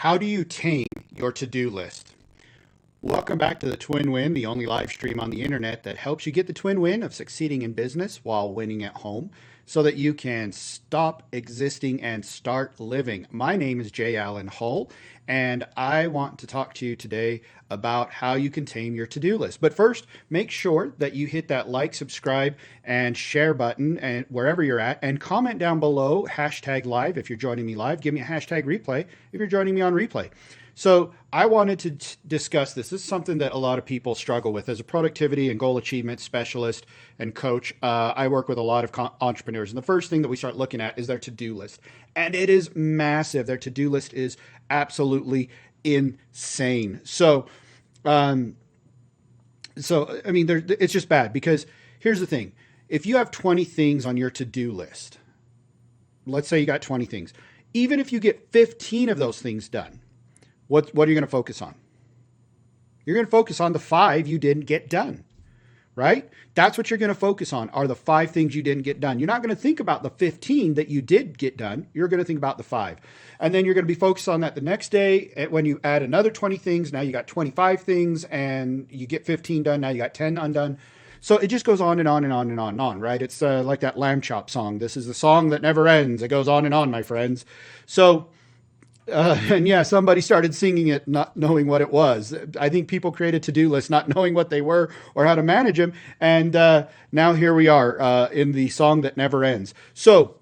How do you tame your to-do list? Welcome back to the Twin Win, the only live stream on the internet that helps you get the twin win of succeeding in business while winning at home so that you can stop existing and start living. My name is Jay Allen Hull, and I want to talk to you today about how you can tame your to-do list. But first, make sure that you hit that like, subscribe, and share button and wherever you're at, and comment down below, hashtag live if you're joining me live. Give me a hashtag replay if you're joining me on replay. So I wanted to discuss this. This is something that a lot of people struggle with. As a productivity and goal achievement specialist and coach, I work with a lot of entrepreneurs. And the first thing that we start looking at is their to-do list. And it is massive. Their to-do list is absolutely insane. So I mean, it's just bad because here's the thing. If you have 20 things on your to-do list, let's say you got 20 things, even if you get 15 of those things done, what are you going to focus on? You're going to focus on the 5 you didn't get done, right? That's what you're going to focus on, are the 5 things you didn't get done. You're not going to think about the 15 that you did get done. You're going to think about the 5. And then you're going to be focused on that the next day. When you add another 20 things, now you got 25 things, and you get 15 done. Now you got 10 undone. So it just goes on and on and on and on and on, right? It's like that Lamb Chop song. This is the song that never ends. It goes on and on, my friends. So and yeah, somebody started singing it not knowing what it was. I think people created to-do lists not knowing what they were or how to manage them. And now here we are in the song that never ends. So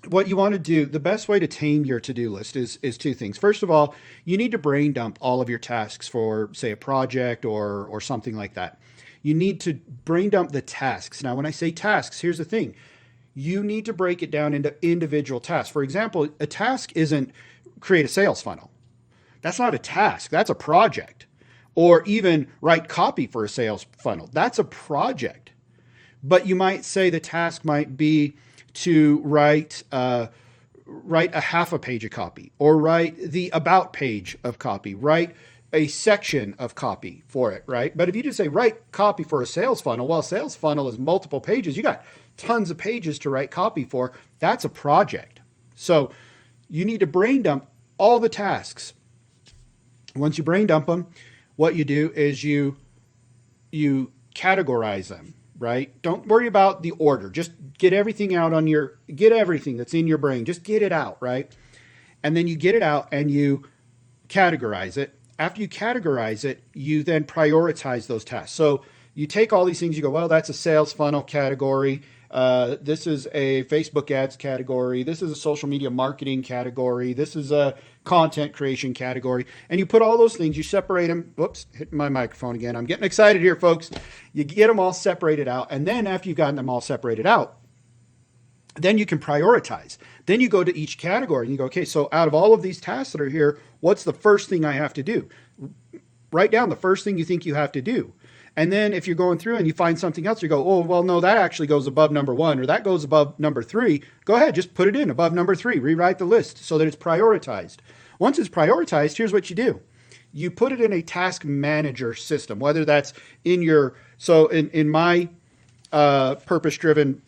what you want to do, the best way to tame your to-do list is 2 things. First of all, you need to brain dump all of your tasks for, say, a project or something like that. You need to brain dump the tasks. Now, when I say tasks, here's the thing. You need to break it down into individual tasks. For example, a task isn't create a sales funnel. That's not a task. That's a project. Or even write copy for a sales funnel. That's a project. But you might say the task might be to write a half a page of copy, or write the about page of copy, write a section of copy for it, right? But if you just say write copy for a sales funnel, well, a sales funnel is multiple pages. You got tons of pages to write copy for. That's a project. So you need to brain dump all the tasks. Once you brain dump them, what you do is you categorize them, right? Don't worry about the order. Just get everything out get everything that's in your brain. Just get it out, right? And then you get it out and you categorize it. After you categorize it, you then prioritize those tasks. So you take all these things, you go, well, that's a sales funnel category. This is a Facebook ads category. This is a social media marketing category. This is a content creation category. And you put all those things, you separate them. Whoops, hitting my microphone again. I'm getting excited here, folks. You get them all separated out. And then after you've gotten them all separated out, then you can prioritize. Then you go to each category and you go, okay, so out of all of these tasks that are here, what's the first thing I have to do? Write down the first thing you think you have to do. And then if you're going through and you find something else, you go, oh, well, no, that actually goes above number 1, or that goes above number 3. Go ahead, just put it in above number 3. Rewrite the list so that it's prioritized. Once it's prioritized, here's what you do. You put it in a task manager system, whether that's in your, so in my purpose-driven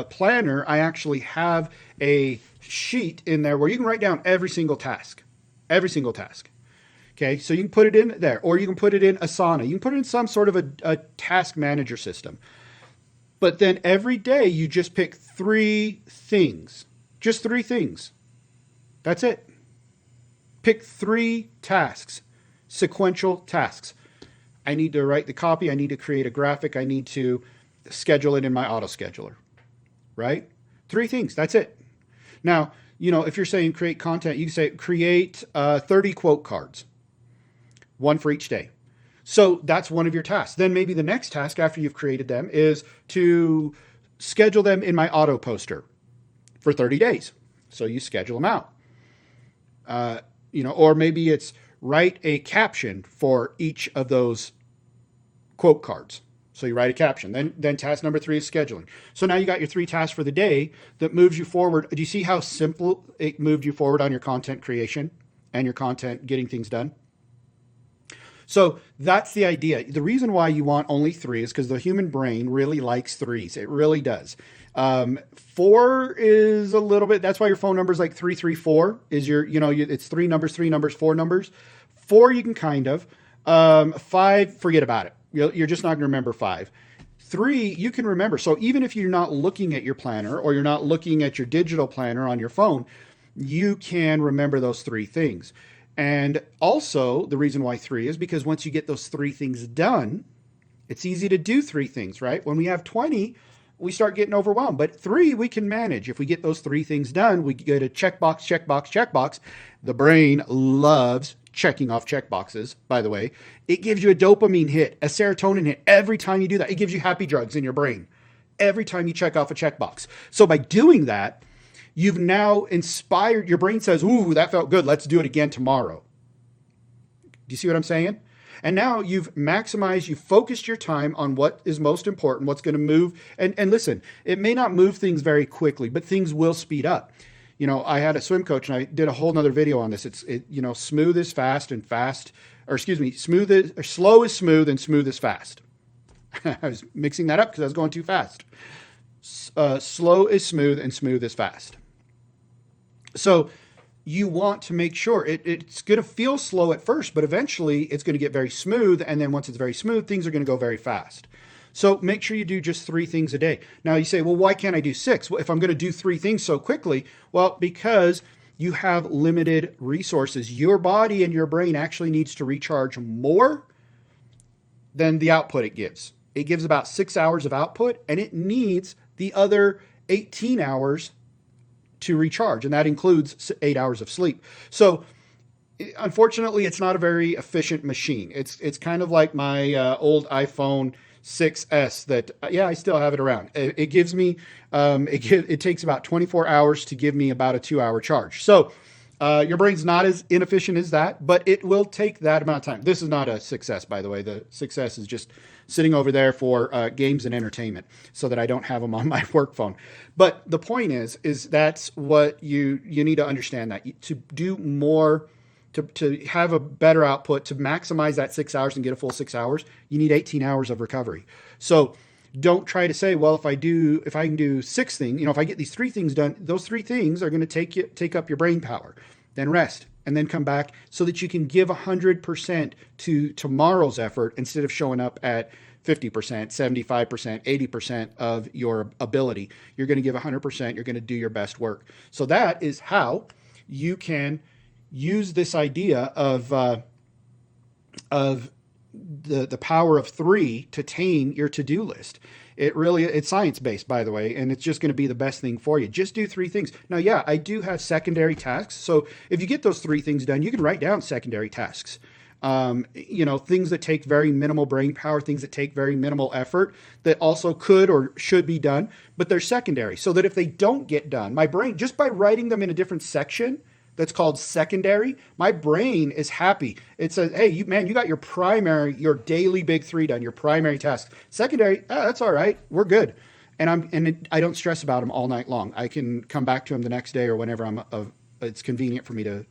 planner, I actually have a sheet in there where you can write down every single task. Okay, so you can put it in there, or you can put it in Asana. You can put it in some sort of a task manager system. But then every day you just pick 3 things, just 3 things. That's it. Pick 3 tasks, sequential tasks. I need to write the copy. I need to create a graphic. I need to schedule it in my auto scheduler, right? 3 things. That's it. Now, if you're saying create content, you can say create 30 quote cards. 1 for each day. So that's one of your tasks. Then maybe the next task after you've created them is to schedule them in my auto poster for 30 days. So you schedule them out. Or maybe it's write a caption for each of those quote cards. So you write a caption. Then task number 3 is scheduling. So now you got your 3 tasks for the day that moves you forward. Do you see how simple it moved you forward on your content creation and your content getting things done? So that's the idea. The reason why you want only 3 is because the human brain really likes 3s. It really does. Four is a little bit, that's why your phone number is like 334 is your, it's three numbers, four numbers. Four, you can kind of. Five, forget about it. You're just not going to remember five. Three, you can remember. So even if you're not looking at your planner or you're not looking at your digital planner on your phone, you can remember those three things. And also, the reason why three is because once you get those three things done, it's easy to do three things, right? When we have 20, we start getting overwhelmed. But three, we can manage. If we get those three things done, we get a checkbox, checkbox, checkbox. The brain loves checking off checkboxes, by the way. It gives you a dopamine hit, a serotonin hit every time you do that. It gives you happy drugs in your brain every time you check off a checkbox. So by doing that, you've now inspired, your brain says, ooh, that felt good. Let's do it again tomorrow. Do you see what I'm saying? And now you've maximized, you've focused your time on what is most important, what's going to move. And listen, it may not move things very quickly, but things will speed up. I had a swim coach and I did a whole nother video on this. Smooth is fast and fast, or excuse me, slow is smooth and smooth is fast. I was mixing that up because I was going too fast. Slow is smooth and smooth is fast. So you want to make sure it's going to feel slow at first, but eventually it's going to get very smooth. And then once it's very smooth, things are going to go very fast. So make sure you do just three things a day. Now you say, well, why can't I do six? Well, if I'm going to do three things so quickly, well, because you have limited resources. Your body and your brain actually needs to recharge more than the output it gives. It gives about 6 hours of output and it needs the other 18 hours to recharge. And that includes 8 hours of sleep. So unfortunately, it's not a very efficient machine. It's kind of like my old iPhone 6S that, I still have it around. It gives me, it takes about 24 hours to give me about a 2-hour charge. So your brain's not as inefficient as that, but it will take that amount of time. This is not a 6S, by the way. The 6S is just sitting over there for games and entertainment so that I don't have them on my work phone. But the point is that's what you need to understand, that to do more, to have a better output, to maximize that 6 hours and get a full 6 hours, you need 18 hours of recovery. So don't try to say, well, if I can do six things, if I get these three things done, those three things are going to take up your brain power, then rest and then come back so that you can give 100% to tomorrow's effort instead of showing up at 50%, 75%, 80% of your ability. You're going to give 100%. You're going to do your best work. So that is how you can use this idea of the power of three to tame your to-do list. It's science-based, by the way, and it's just going to be the best thing for you. Just do three things. Now, I do have secondary tasks. So if you get those three things done, you can write down secondary tasks. Things that take very minimal brain power, things that take very minimal effort that also could or should be done, but they're secondary. So that if they don't get done, my brain, just by writing them in a different section, that's called secondary, my brain is happy. It says, hey, you got your daily big three done, your primary task. Secondary, that's all right. We're good. And I don't stress about them all night long. I can come back to them the next day or whenever it's convenient for me to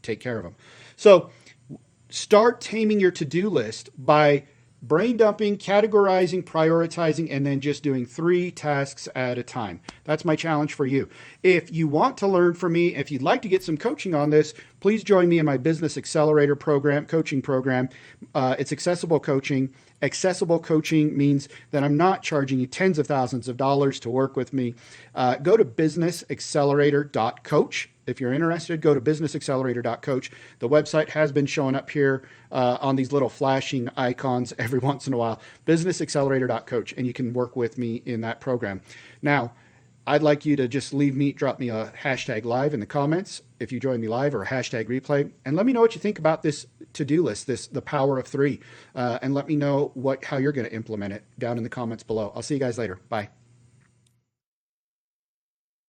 take care of them. So start taming your to-do list by brain dumping, categorizing, prioritizing, and then just doing 3 tasks at a time. That's my challenge for you. If you want to learn from me, if you'd like to get some coaching on this, please join me in my Business Accelerator coaching program. It's accessible coaching. Accessible coaching means that I'm not charging you tens of thousands of dollars to work with me. Go to businessaccelerator.coach. If you're interested, go to businessaccelerator.coach. The website has been showing up here on these little flashing icons every once in a while. Businessaccelerator.coach, and you can work with me in that program. Now, I'd like you to just drop me a hashtag live in the comments if you join me live, or a hashtag replay, and let me know what you think about this to-do list, the power of 3, and let me know how you're going to implement it down in the comments below. I'll see you guys later. Bye.